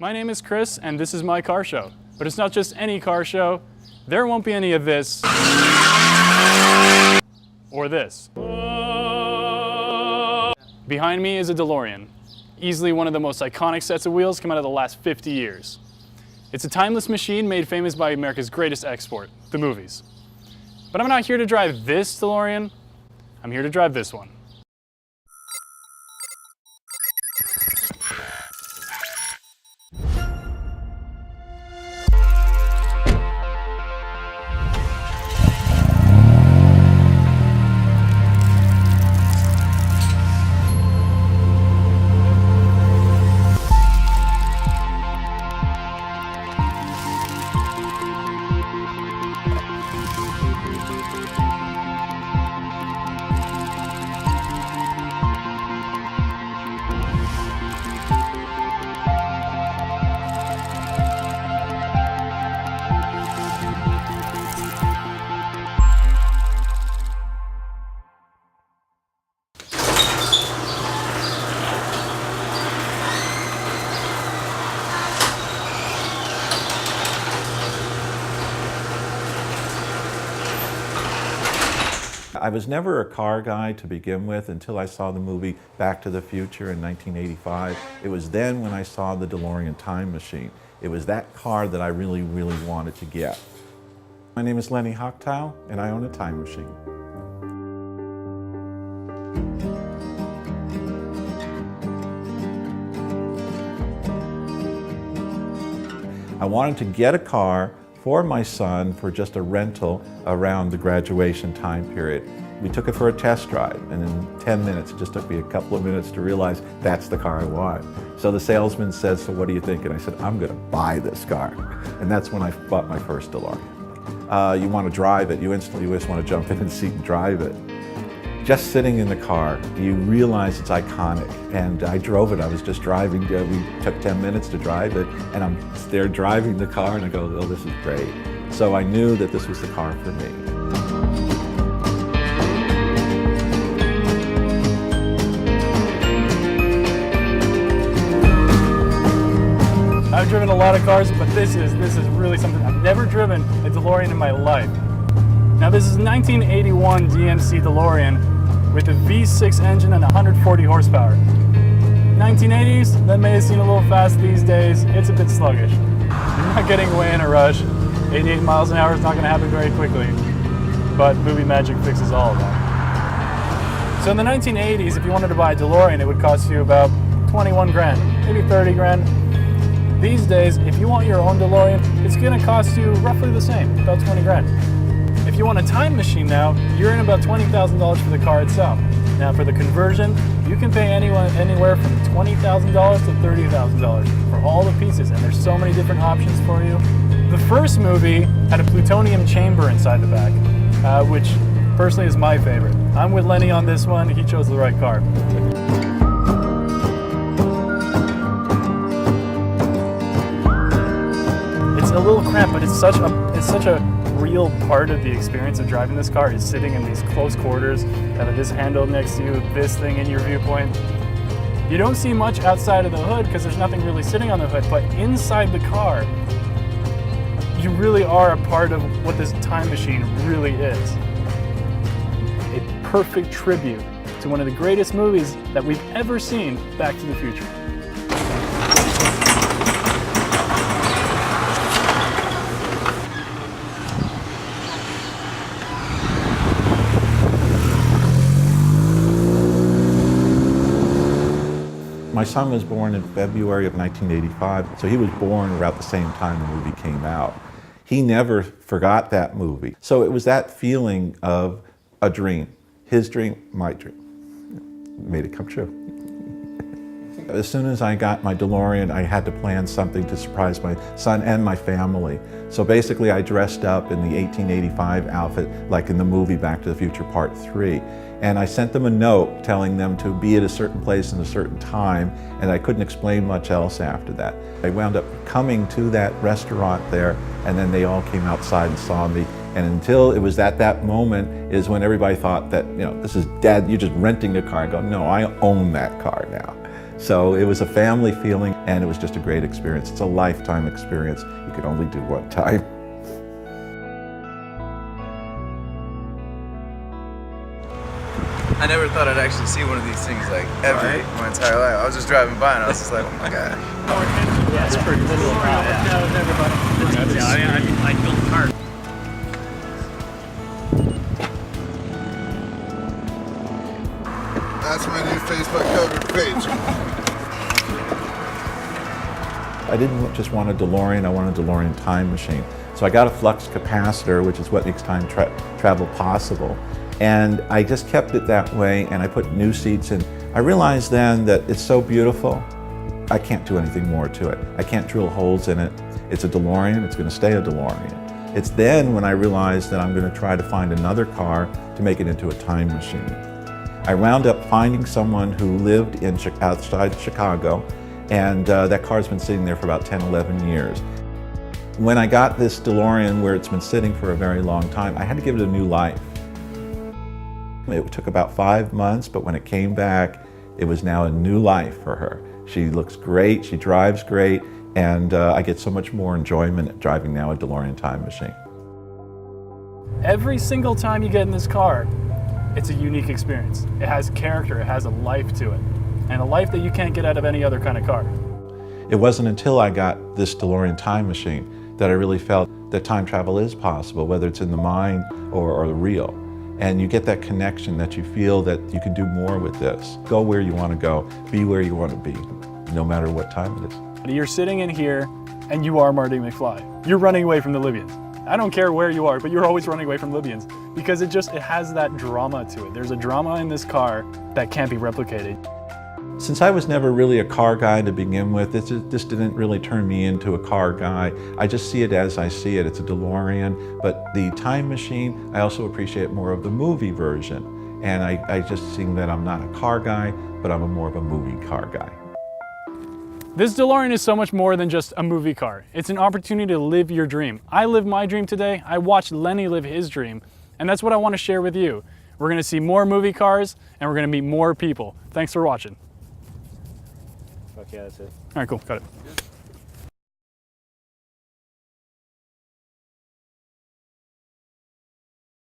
My name is Chris, and this is my car show. But it's not just any car show. There won't be any of this. Or this. Behind me is a DeLorean. Easily one of the most iconic sets of wheels come out of the last 50 years. It's a timeless machine made famous by America's greatest export, the movies. But I'm not here to drive this DeLorean. I'm here to drive this one. I was never a car guy to begin with until I saw the movie Back to the Future in 1985. It was then when I saw the DeLorean Time Machine. It was that car that I really wanted to get. My name is Lenny Hochtow, and I own a time machine. I wanted to get a car for my son for just a rental around the graduation time period. We took it for a test drive, and in 10 minutes, it just took me a couple of minutes to realize that's the car I want. So the salesman says, "So what do you think?" And I said, "I'm gonna buy this car." And that's when I bought my first DeLorean. You want to drive it, you instantly just want to jump in and seat and drive it. Just sitting in the car, you realize it's iconic. And I drove it, I was just driving, we took 10 minutes to drive it, and I'm there driving the car and I go, oh, this is great. So I knew that this was the car for me. I've driven a lot of cars, but this is really something. I've never driven a DeLorean in my life. Now this is a 1981 DMC DeLorean with a V6 engine and 140 horsepower. 1980s, that may have seemed a little fast these days. It's a bit sluggish. You're not getting away in a rush. 88 miles an hour is not going to happen very quickly, but movie magic fixes all of that. So in the 1980s, if you wanted to buy a DeLorean, it would cost you about 21 grand, maybe 30 grand. These days, if you want your own DeLorean, it's going to cost you roughly the same, about 20 grand. If you want a time machine now, you're in about $20,000 for the car itself. Now for the conversion, you can pay anywhere from $20,000 to $30,000 for all the pieces, and there's so many different options for you. The first movie had a plutonium chamber inside the back, which personally is my favorite. I'm with Lenny on this one, he chose the right car. It's a little cramped, but it's such a real part of the experience of driving this car is sitting in these close quarters, having this handle next to you, this thing in your viewpoint. You don't see much outside of the hood because there's nothing really sitting on the hood, but inside the car, you really are a part of what this time machine really is. A perfect tribute to one of the greatest movies that we've ever seen, Back to the Future. My son was born in February of 1985, so he was born around the same time the movie came out. He never forgot that movie. So it was that feeling of a dream. His dream, my dream. Made it come true. As soon as I got my DeLorean, I had to plan something to surprise my son and my family. So basically I dressed up in the 1885 outfit, like in the movie Back to the Future Part 3. And I sent them a note telling them to be at a certain place in a certain time, and I couldn't explain much else after that. I wound up coming to that restaurant there, and then they all came outside and saw me. And until it was at that moment is when everybody thought that, you know, this is Dad, you're just renting a car. I go, no, I own that car now. So it was a family feeling, and it was just a great experience. It's a lifetime experience. You could only do one time. I never thought I'd actually see one of these things like ever in my entire life. I was just driving by and I was just like, oh my god. Yeah, it's pretty cool. I built a car. That's my new Facebook cover page. I didn't just want a DeLorean, I wanted a DeLorean time machine. So I got a flux capacitor, which is what makes time travel possible. And I just kept it that way, and I put new seats in. I realized then that it's so beautiful, I can't do anything more to it. I can't drill holes in it. It's a DeLorean, it's going to stay a DeLorean. It's then when I realized that I'm going to try to find another car to make it into a time machine. I wound up finding someone who lived outside Chicago, and that car's been sitting there for about 10, 11 years. When I got this DeLorean where it's been sitting for a very long time, I had to give it a new life. It took about 5 months, but when it came back, it was now a new life for her. She looks great, she drives great, and I get so much more enjoyment driving now a DeLorean time machine. Every single time you get in this car, it's a unique experience. It has character, it has a life to it, and a life that you can't get out of any other kind of car. It wasn't until I got this DeLorean time machine that I really felt that time travel is possible, whether it's in the mind or the real. And you get that connection that you feel that you can do more with this. Go where you want to go, be where you want to be, no matter what time it is. You're sitting in here and you are Marty McFly. You're running away from the Libyans. I don't care where you are, but you're always running away from Libyans because it has that drama to it. There's a drama in this car that can't be replicated. Since I was never really a car guy to begin with, this didn't really turn me into a car guy. I just see it as I see it. It's a DeLorean, but the time machine, I also appreciate more of the movie version. And I just see that I'm not a car guy, but I'm more of a movie car guy. This DeLorean is so much more than just a movie car. It's an opportunity to live your dream. I lived my dream today. I watched Lenny live his dream. And that's what I want to share with you. We're going to see more movie cars and we're going to meet more people. Thanks for watching. Okay, that's it. All right, cool. Got it.